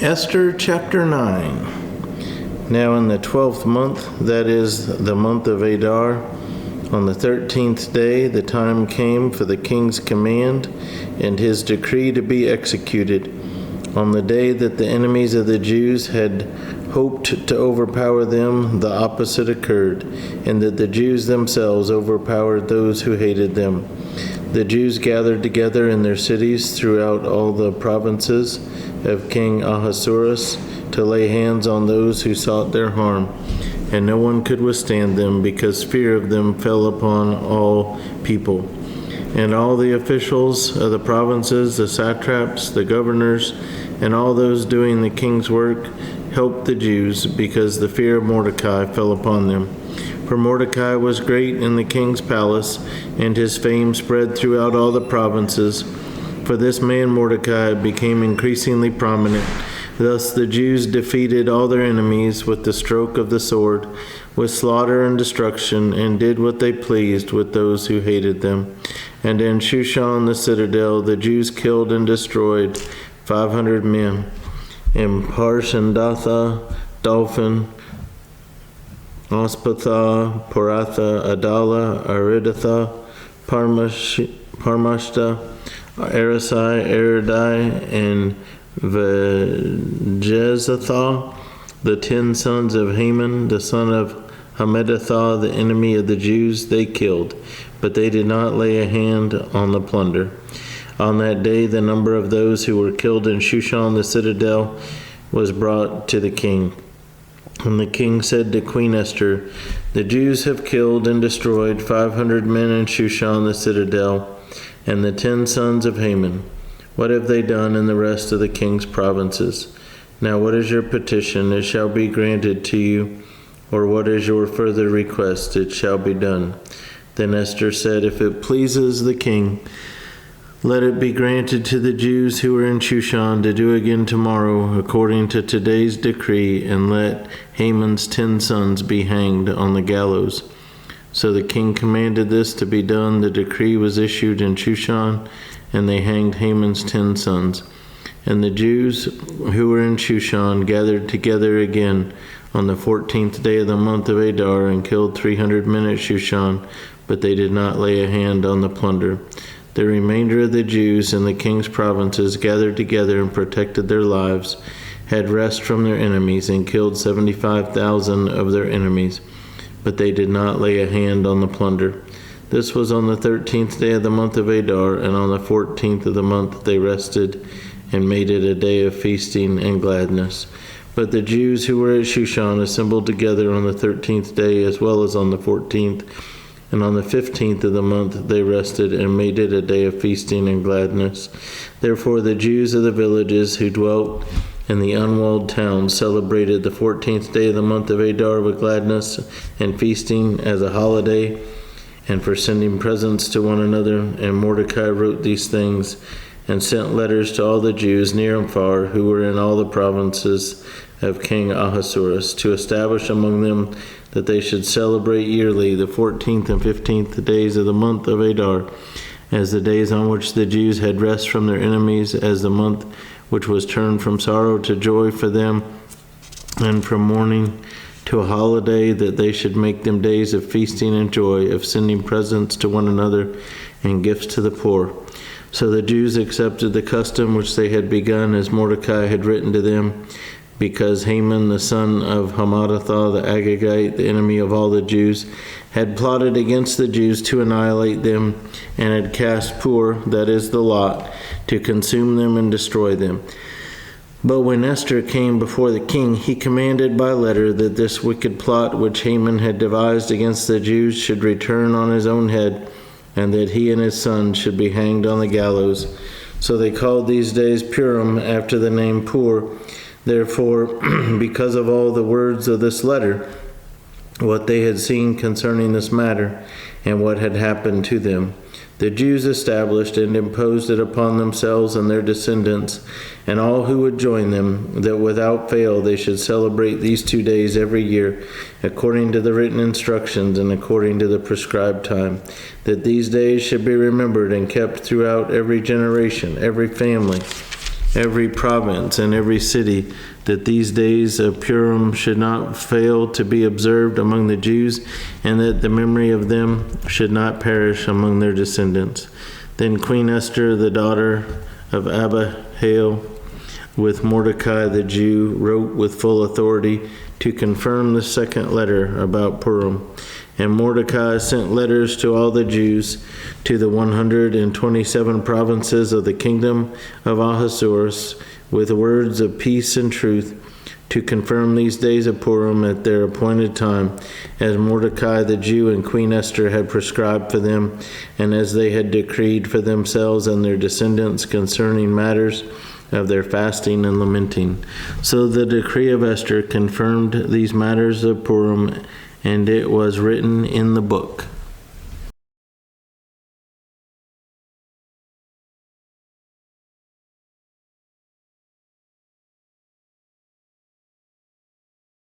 Esther chapter 9. Now in the 12th month, that is the month of Adar, on the 13th day, the time came for the king's command and his decree to be executed. On the day that the enemies of the Jews had hoped to overpower them, the opposite occurred, and that the Jews themselves overpowered those who hated them. The Jews gathered together in their cities throughout all the provinces of King Ahasuerus to lay hands on those who sought their harm, and no one could withstand them, because fear of them fell upon all people. And all the officials of the provinces, the satraps, the governors, and all those doing the king's work helped the Jews, because the fear of Mordecai fell upon them. For Mordecai was great in the king's palace, and his fame spread throughout all the provinces. For this man Mordecai became increasingly prominent. Thus the Jews defeated all their enemies with the stroke of the sword, with slaughter and destruction, and did what they pleased with those who hated them. And in Shushan the citadel the Jews killed and destroyed 500 men. In Parshandatha, Dolphin, Ospatha, Poratha, Adala, Aridatha, Parmashta, Arasai, Aridai, and Vejezatha, the 10 sons of Haman, the son of Hammedatha, the enemy of the Jews, they killed, but they did not lay a hand on the plunder. On that day, the number of those who were killed in Shushan the citadel was brought to the king. And the king said to Queen Esther, "The Jews have killed and destroyed 500 men in Shushan the citadel, and the 10 sons of Haman. What have they done in the rest of the king's provinces? Now what is your petition? It shall be granted to you. Or what is your further request? It shall be done." Then Esther said, "If it pleases the king, let it be granted to the Jews who are in Shushan to do again tomorrow according to today's decree, and let Haman's 10 sons be hanged on the gallows." So the king commanded this to be done. The decree was issued in Shushan, and they hanged Haman's 10 sons. And the Jews who were in Shushan gathered together again on the 14th day of the month of Adar, and killed 300 men at Shushan, but they did not lay a hand on the plunder. The remainder of the Jews in the king's provinces gathered together and protected their lives, had rest from their enemies, and killed 75,000 of their enemies, but they did not lay a hand on the plunder. This was on the 13th day of the month of Adar, and on the 14th of the month they rested and made it a day of feasting and gladness. But the Jews who were at Shushan assembled together on the 13th day as well as on the 14th, and on the 15th of the month they rested and made it a day of feasting and gladness. Therefore the Jews of the villages who dwelt in the unwalled towns celebrated the 14th day of the month of Adar with gladness and feasting as a holiday, and for sending presents to one another. And Mordecai wrote these things and sent letters to all the Jews near and far who were in all the provinces of King Ahasuerus, to establish among them that they should celebrate yearly the 14th and 15th days of the month of Adar, as the days on which the Jews had rest from their enemies, as the month which was turned from sorrow to joy for them, and from mourning to a holiday, that they should make them days of feasting and joy, of sending presents to one another and gifts to the poor. So the Jews accepted the custom which they had begun, as Mordecai had written to them, because Haman the son of Hammedatha the Agagite, the enemy of all the Jews, had plotted against the Jews to annihilate them, and had cast pur, that is the lot, to consume them and destroy them. But when Esther came before the king, he commanded by letter that this wicked plot which Haman had devised against the Jews should return on his own head, and that he and his sons should be hanged on the gallows. So they called these days Purim, after the name Pur. Therefore, because of all the words of this letter, what they had seen concerning this matter, and what had happened to them, the Jews established and imposed it upon themselves and their descendants, and all who would join them, that without fail they should celebrate these 2 days every year, according to the written instructions and according to the prescribed time, that these days should be remembered and kept throughout every generation, every family, every province and every city, that these days of Purim should not fail to be observed among the Jews, and that the memory of them should not perish among their descendants. Then Queen Esther, the daughter of Abihail, with Mordecai the Jew, wrote with full authority to confirm the second letter about Purim. And Mordecai sent letters to all the Jews, to the 127 provinces of the kingdom of Ahasuerus, with words of peace and truth, to confirm these days of Purim at their appointed time, as Mordecai the Jew and Queen Esther had prescribed for them, and as they had decreed for themselves and their descendants concerning matters of their fasting and lamenting. So the decree of Esther confirmed these matters of Purim, and it was written in the book.